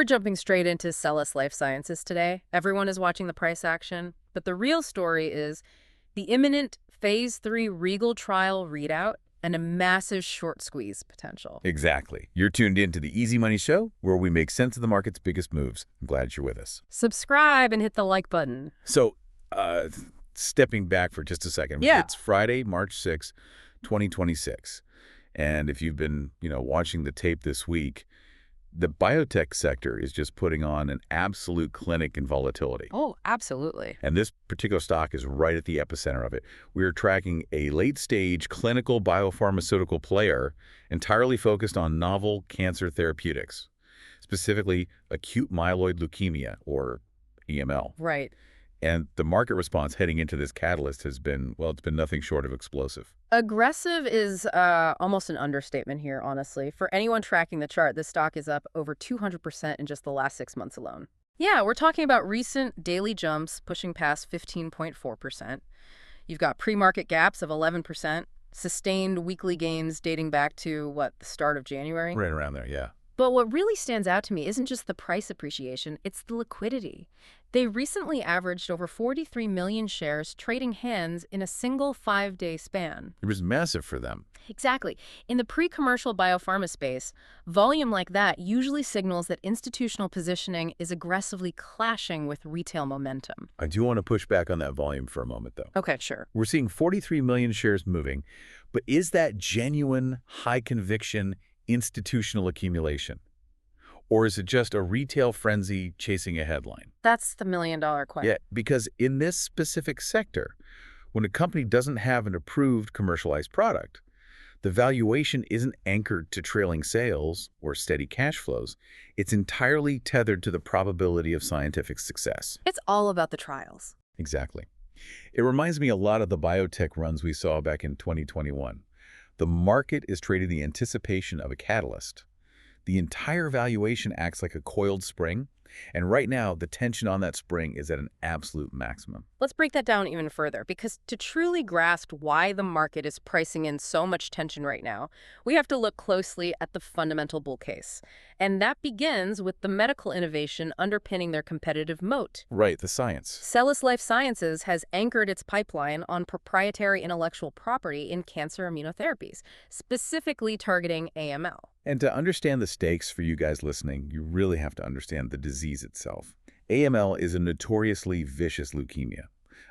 We're jumping straight into Sellas Life Sciences today. Everyone is watching the price action, but the real story is the imminent Phase 3 REGAL trial readout and a massive short squeeze potential. Exactly. You're tuned in to the Easy Money Show, where we make sense of the market's biggest moves. I'm glad you're with us. Subscribe and hit the like button. So, stepping back for just a second. Yeah. It's Friday, March 6, 2026. And if you've been, watching the tape this week, the biotech sector is just putting on an absolute clinic in volatility. Oh, absolutely. And this particular stock is right at the epicenter of it. We're tracking a late-stage clinical biopharmaceutical player entirely focused on novel cancer therapeutics, specifically acute myeloid leukemia, or EML. Right. And the market response heading into this catalyst has been, well, it's been nothing short of explosive. Aggressive is almost an understatement here, honestly. For anyone tracking the chart, this stock is up over 200% in just the last 6 months alone. Yeah, we're talking about recent daily jumps pushing past 15.4%. You've got pre-market gaps of 11%, sustained weekly gains dating back to, the start of January? Right around there, yeah. But what really stands out to me isn't just the price appreciation, it's the liquidity. They recently averaged over 43 million shares trading hands in a single 5-day span. It was massive for them. Exactly. In the pre-commercial biopharma space, volume like that usually signals that institutional positioning is aggressively clashing with retail momentum. I do want to push back on that volume for a moment, though. Okay, sure. We're seeing 43 million shares moving, but is that genuine, high-conviction institutional accumulation? Or is it just a retail frenzy chasing a headline? That's the million-dollar question. Yeah, because in this specific sector, when a company doesn't have an approved commercialized product, the valuation isn't anchored to trailing sales or steady cash flows. It's entirely tethered to the probability of scientific success. It's all about the trials. Exactly. It reminds me a lot of the biotech runs we saw back in 2021. The market is trading the anticipation of a catalyst. The entire valuation acts like a coiled spring, and right now, the tension on that spring is at an absolute maximum. Let's break that down even further, because to truly grasp why the market is pricing in so much tension right now, we have to look closely at the fundamental bull case. And that begins with the medical innovation underpinning their competitive moat. Right, the science. Sellas Life Sciences has anchored its pipeline on proprietary intellectual property in cancer immunotherapies, specifically targeting AML. And to understand the stakes for you guys listening, you really have to understand the disease itself. AML is a notoriously vicious leukemia.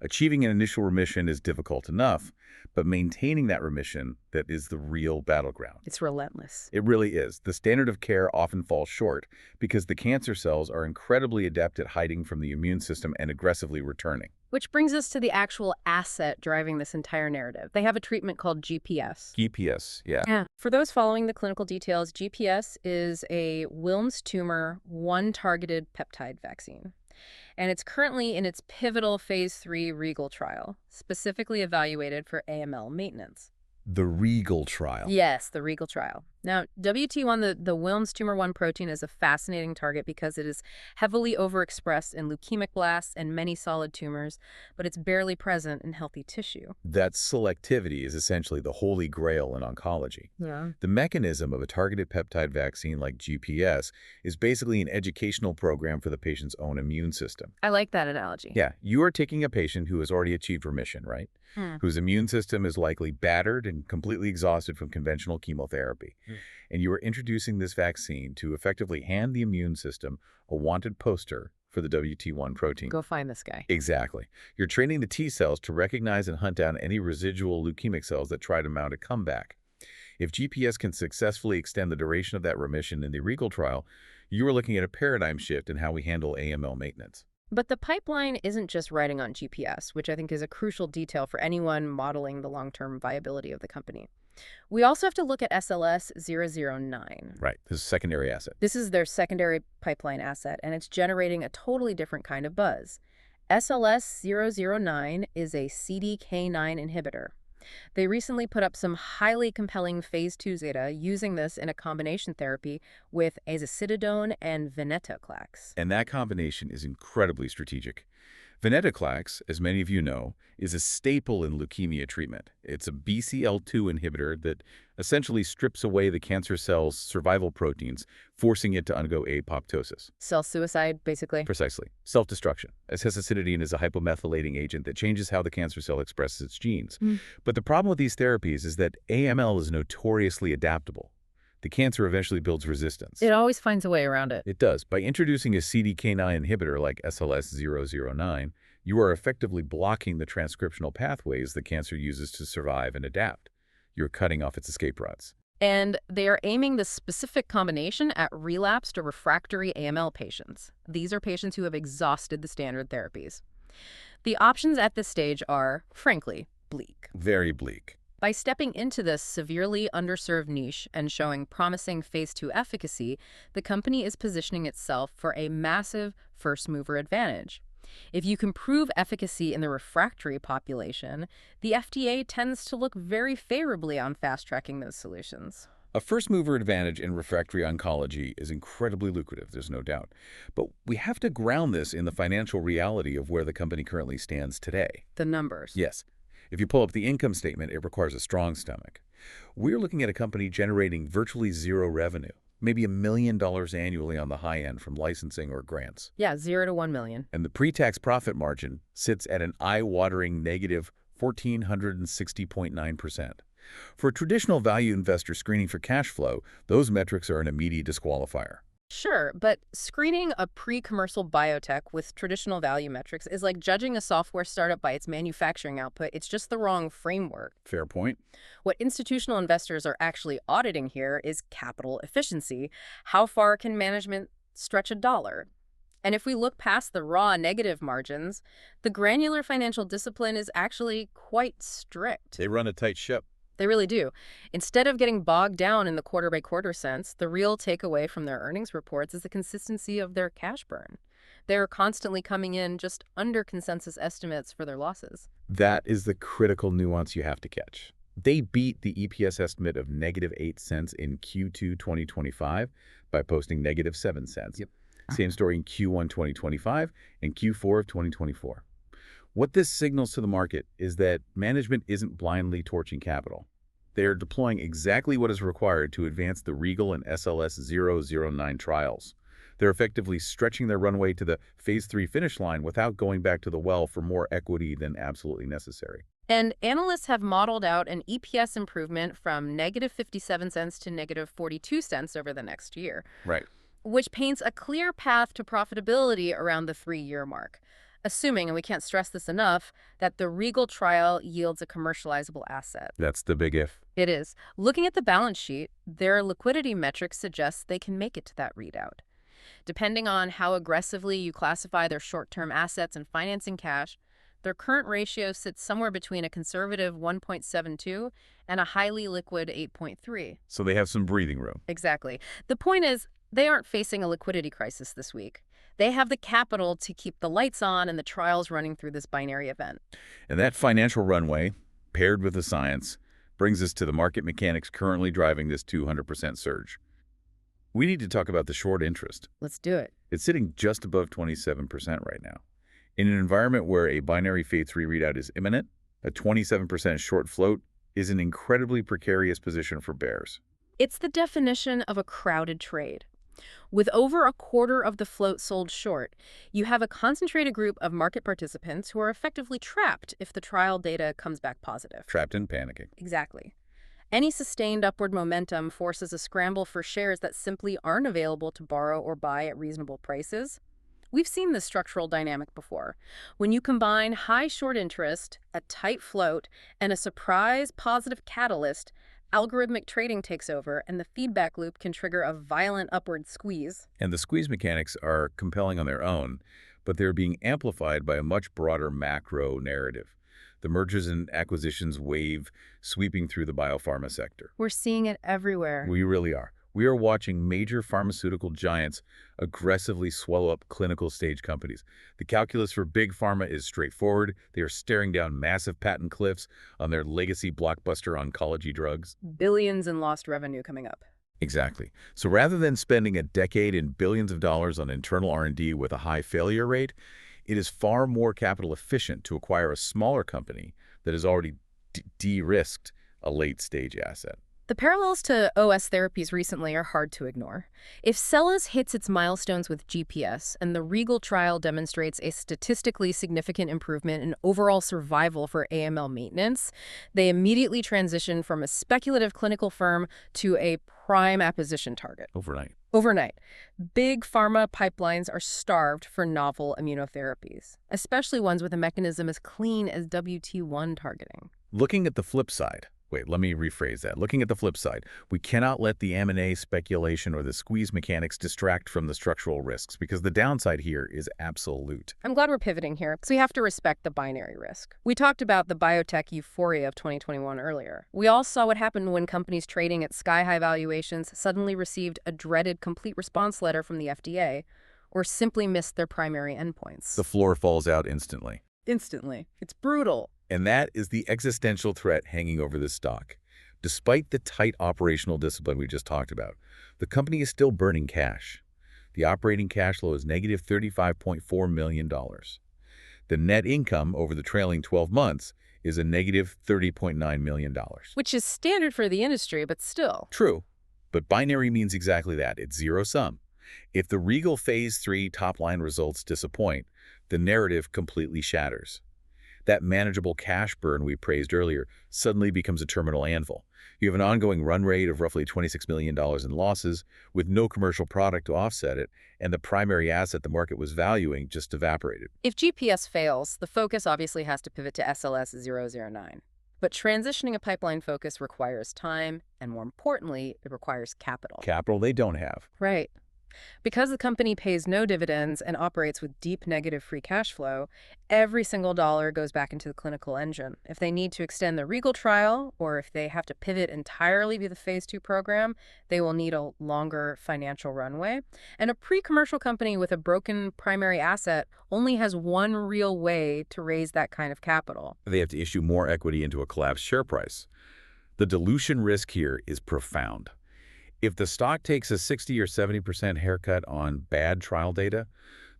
Achieving an initial remission is difficult enough, but maintaining that remission, that is the real battleground. It's relentless. It really is. The standard of care often falls short because the cancer cells are incredibly adept at hiding from the immune system and aggressively returning. Which brings us to the actual asset driving this entire narrative. They have a treatment called GPS. GPS, yeah. Yeah. For those following the clinical details, GPS is a Wilms tumor one-targeted peptide vaccine. And it's currently in its pivotal Phase 3 REGAL trial, specifically evaluated for AML maintenance. The REGAL trial. Yes, the REGAL trial. Now, WT1, the Wilms tumor 1 protein, is a fascinating target because it is heavily overexpressed in leukemic blasts and many solid tumors, but it's barely present in healthy tissue. That selectivity is essentially the holy grail in oncology. Yeah. The mechanism of a targeted peptide vaccine like GPS is basically an educational program for the patient's own immune system. I like that analogy. Yeah, you are taking a patient who has already achieved remission, right? Whose immune system is likely battered and completely exhausted from conventional chemotherapy. And you are introducing this vaccine to effectively hand the immune system a wanted poster for the WT1 protein. Go find this guy. Exactly. You're training the T cells to recognize and hunt down any residual leukemic cells that try to mount a comeback. If GPS can successfully extend the duration of that remission in the REGAL trial, you are looking at a paradigm shift in how we handle AML maintenance. But the pipeline isn't just riding on GPS, which I think is a crucial detail for anyone modeling the long-term viability of the company. We also have to look at SLS 009. Right. This is a secondary asset. This is their secondary pipeline asset, and it's generating a totally different kind of buzz. SLS 009 is a CDK9 inhibitor. They recently put up some highly compelling Phase 2 data using this in a combination therapy with azacitidine and venetoclax. And that combination is incredibly strategic. Venetoclax, as many of you know, is a staple in leukemia treatment. It's a BCL2 inhibitor that essentially strips away the cancer cell's survival proteins, forcing it to undergo apoptosis. Cell suicide, basically. Precisely. Self-destruction. Aceclidine is a hypomethylating agent that changes how the cancer cell expresses its genes. But the problem with these therapies is that AML is notoriously adaptable. The cancer eventually builds resistance. It always finds a way around it. It does. By introducing a CDK9 inhibitor like SLS009, you are effectively blocking the transcriptional pathways the cancer uses to survive and adapt. You're cutting off its escape routes. And they are aiming the specific combination at relapsed or refractory AML patients. These are patients who have exhausted the standard therapies. The options at this stage are, frankly, bleak. Very bleak. By stepping into this severely underserved niche and showing promising phase 2 efficacy, the company is positioning itself for a massive first-mover advantage. If you can prove efficacy in the refractory population, the FDA tends to look very favorably on fast-tracking those solutions. A first-mover advantage in refractory oncology is incredibly lucrative, there's no doubt. But we have to ground this in the financial reality of where the company currently stands today. The numbers. Yes. If you pull up the income statement, it requires a strong stomach. We're looking at a company generating virtually zero revenue, maybe $1 million annually on the high end from licensing or grants. Yeah, 0 to 1 million. And the pre-tax profit margin sits at an eye-watering negative 1,460.9%. For a traditional value investor screening for cash flow, those metrics are an immediate disqualifier. Sure, but screening a pre-commercial biotech with traditional value metrics is like judging a software startup by its manufacturing output. It's just the wrong framework. Fair point. What institutional investors are actually auditing here is capital efficiency. How far can management stretch a dollar? And if we look past the raw negative margins, the granular financial discipline is actually quite strict. They run a tight ship. They really do. Instead of getting bogged down in the quarter-by-quarter sense, the real takeaway from their earnings reports is the consistency of their cash burn. They're constantly coming in just under consensus estimates for their losses. That is the critical nuance you have to catch. They beat the EPS estimate of -8 cents in Q2 2025 by posting -7 cents. Yep. Same story in Q1 2025 and Q4 of 2024. What this signals to the market is that management isn't blindly torching capital. They are deploying exactly what is required to advance the REGAL and SLS009 trials. They're effectively stretching their runway to the phase 3 finish line without going back to the well for more equity than absolutely necessary. And analysts have modeled out an EPS improvement from -57 cents to -42 cents over the next year, Right. which paints a clear path to profitability around the 3-year mark. Assuming, and we can't stress this enough, that the REGAL trial yields a commercializable asset. That's the big if. It is. Looking at the balance sheet, their liquidity metrics suggest they can make it to that readout. Depending on how aggressively you classify their short-term assets and financing cash, their current ratio sits somewhere between a conservative 1.72 and a highly liquid 8.3. So they have some breathing room. Exactly. The point is, they aren't facing a liquidity crisis this week. They have the capital to keep the lights on and the trials running through this binary event. And that financial runway, paired with the science, brings us to the market mechanics currently driving this 200% surge. We need to talk about the short interest. Let's do it. It's sitting just above 27% right now. In an environment where a binary phase 3 readout is imminent, a 27% short float is an incredibly precarious position for bears. It's the definition of a crowded trade. With over a quarter of the float sold short, you have a concentrated group of market participants who are effectively trapped if the trial data comes back positive. Trapped and panicking. Exactly. Any sustained upward momentum forces a scramble for shares that simply aren't available to borrow or buy at reasonable prices. We've seen this structural dynamic before. When you combine high short interest, a tight float, and a surprise positive catalyst, algorithmic trading takes over, and the feedback loop can trigger a violent upward squeeze. And the squeeze mechanics are compelling on their own, but they're being amplified by a much broader macro narrative. The mergers and acquisitions wave sweeping through the biopharma sector. We're seeing it everywhere. We really are. We are watching major pharmaceutical giants aggressively swallow up clinical stage companies. The calculus for big pharma is straightforward. They are staring down massive patent cliffs on their legacy blockbuster oncology drugs. Billions in lost revenue coming up. Exactly. So rather than spending a decade and billions of dollars on internal R&D with a high failure rate, It is far more capital efficient to acquire a smaller company that has already de-risked a late-stage asset. The parallels to OS therapies recently are hard to ignore. If Sellas hits its milestones with GPS and the REGAL trial demonstrates a statistically significant improvement in overall survival for AML maintenance, they immediately transition from a speculative clinical firm to a prime acquisition target. Overnight. Big pharma pipelines are starved for novel immunotherapies, especially ones with a mechanism as clean as WT1 targeting. Looking at the flip side, let me rephrase that. Looking at the flip side, we cannot let the M&A speculation or the squeeze mechanics distract from the structural risks, because the downside here is absolute. I'm glad we're pivoting here, because we have to respect the binary risk. We talked about the biotech euphoria of 2021 earlier. We all saw what happened when companies trading at sky-high valuations suddenly received a dreaded complete response letter from the FDA, or simply missed their primary endpoints. The floor falls out instantly. It's brutal. And that is the existential threat hanging over this stock. Despite the tight operational discipline we just talked about, the company is still burning cash. The operating cash flow is negative $35.4 million. The net income over the trailing 12 months is a negative $30.9 million. Which is standard for the industry, but still. True, but binary means exactly that. It's zero-sum. If the REGAL Phase 3 top-line results disappoint, the narrative completely shatters. That manageable cash burn we praised earlier suddenly becomes a terminal anvil. You have an ongoing run rate of roughly $26 million in losses, with no commercial product to offset it, and the primary asset the market was valuing just evaporated. If GPS fails, the focus obviously has to pivot to SLS 009. But transitioning a pipeline focus requires time, and more importantly, it requires capital. Capital they don't have. Right. Because the company pays no dividends and operates with deep negative free cash flow, every single dollar goes back into the clinical engine. If they need to extend the REGAL trial, or if they have to pivot entirely to the Phase 2 program, they will need a longer financial runway. And a pre-commercial company with a broken primary asset only has one real way to raise that kind of capital. They have to issue more equity into a collapsed share price. The dilution risk here is profound. If the stock takes a 60 or 70% haircut on bad trial data,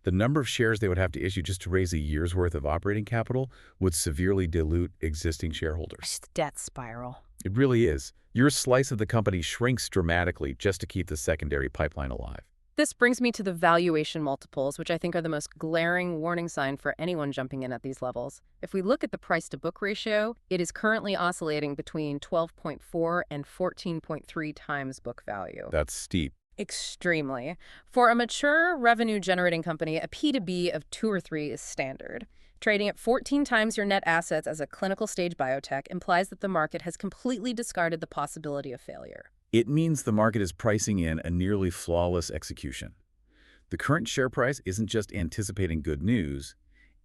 the number of shares they would have to issue just to raise a year's worth of operating capital would severely dilute existing shareholders. It's the death spiral. It really is. Your slice of the company shrinks dramatically just to keep the secondary pipeline alive. This brings me to the valuation multiples, which I think are the most glaring warning sign for anyone jumping in at these levels. If we look at the price-to-book ratio, it is currently oscillating between 12.4 and 14.3 times book value. That's steep. Extremely. For a mature revenue-generating company, a P/B of 2 or 3 is standard. Trading at 14 times your net assets as a clinical-stage biotech implies that the market has completely discarded the possibility of failure. It means the market is pricing in a nearly flawless execution. The current share price isn't just anticipating good news,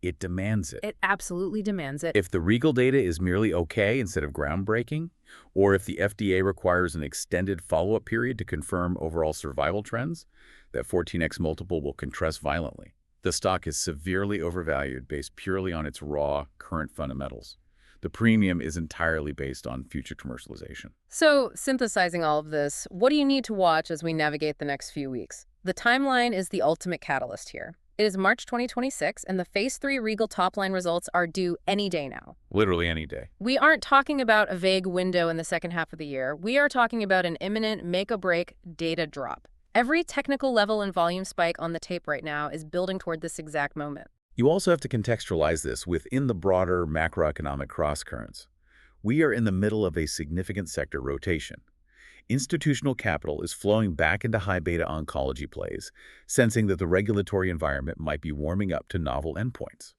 it demands it. It absolutely demands it. If the REGAL data is merely okay instead of groundbreaking, or if the FDA requires an extended follow-up period to confirm overall survival trends, that 14x multiple will contrast violently. The stock is severely overvalued based purely on its raw, current fundamentals. The premium is entirely based on future commercialization. So, synthesizing all of this, what do you need to watch as we navigate the next few weeks? The timeline is the ultimate catalyst here. It is March 2026, and the Phase 3 REGAL top-line results are due any day now. Literally any day. We aren't talking about a vague window in the second half of the year. We are talking about an imminent make-or-break data drop. Every technical level and volume spike on the tape right now is building toward this exact moment. You also have to contextualize this within the broader macroeconomic crosscurrents. We are in the middle of a significant sector rotation. Institutional capital is flowing back into high-beta oncology plays, sensing that the regulatory environment might be warming up to novel endpoints.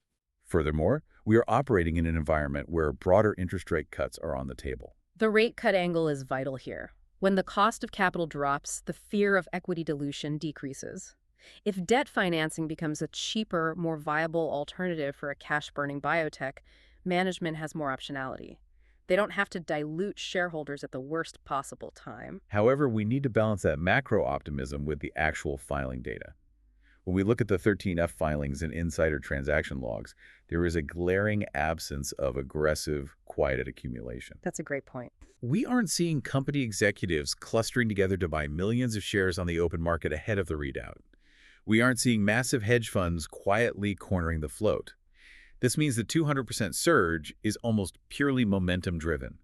Furthermore, we are operating in an environment where broader interest rate cuts are on the table. The rate cut angle is vital here. When the cost of capital drops, the fear of equity dilution decreases. If debt financing becomes a cheaper, more viable alternative for a cash-burning biotech, management has more optionality. They don't have to dilute shareholders at the worst possible time. However, we need to balance that macro optimism with the actual filing data. When we look at the 13F filings and insider transaction logs, there is a glaring absence of aggressive, quieted accumulation. That's a great point. We aren't seeing company executives clustering together to buy millions of shares on the open market ahead of the readout. We aren't seeing massive hedge funds quietly cornering the float. This means the 200% surge is almost purely momentum-driven.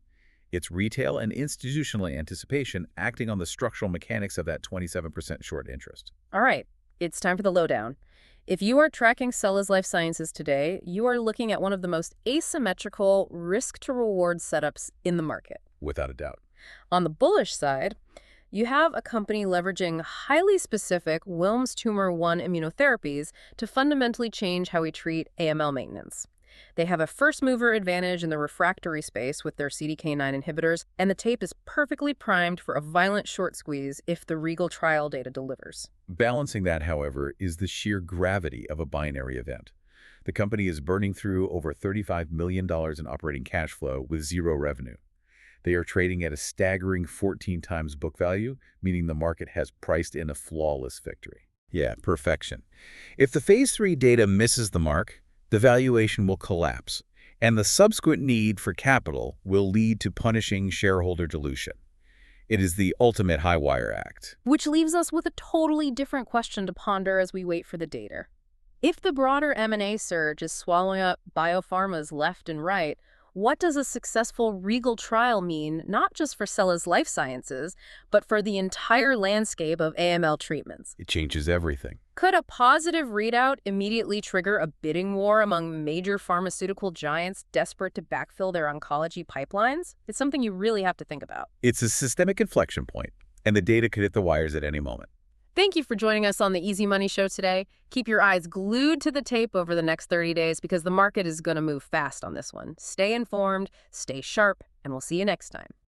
It's retail and institutional anticipation acting on the structural mechanics of that 27% short interest. All right, it's time for the lowdown. If you are tracking Sellas Life Sciences today, you are looking at one of the most asymmetrical risk-to-reward setups in the market. Without a doubt. On the bullish side, you have a company leveraging highly specific Wilms tumor 1 immunotherapies to fundamentally change how we treat AML maintenance. They have a first-mover advantage in the refractory space with their CDK9 inhibitors, and the tape is perfectly primed for a violent short squeeze if the REGAL trial data delivers. Balancing that, however, is the sheer gravity of a binary event. The company is burning through over $35 million in operating cash flow with zero revenue. They are trading at a staggering 14 times book value, meaning the market has priced in a flawless victory. Yeah, perfection. If the phase 3 data misses the mark, the valuation will collapse, and the subsequent need for capital will lead to punishing shareholder dilution. It is the ultimate high-wire act. Which leaves us with a totally different question to ponder as we wait for the data. If the broader M&A surge is swallowing up biopharmas left and right, what does a successful REGAL trial mean, not just for Sellas Life Sciences, but for the entire landscape of AML treatments? It changes everything. Could a positive readout immediately trigger a bidding war among major pharmaceutical giants desperate to backfill their oncology pipelines? It's something you really have to think about. It's a systemic inflection point, and the data could hit the wires at any moment. Thank you for joining us on the Easy Money Show today. Keep your eyes glued to the tape over the next 30 days because the market is going to move fast on this one. Stay informed, stay sharp, and we'll see you next time.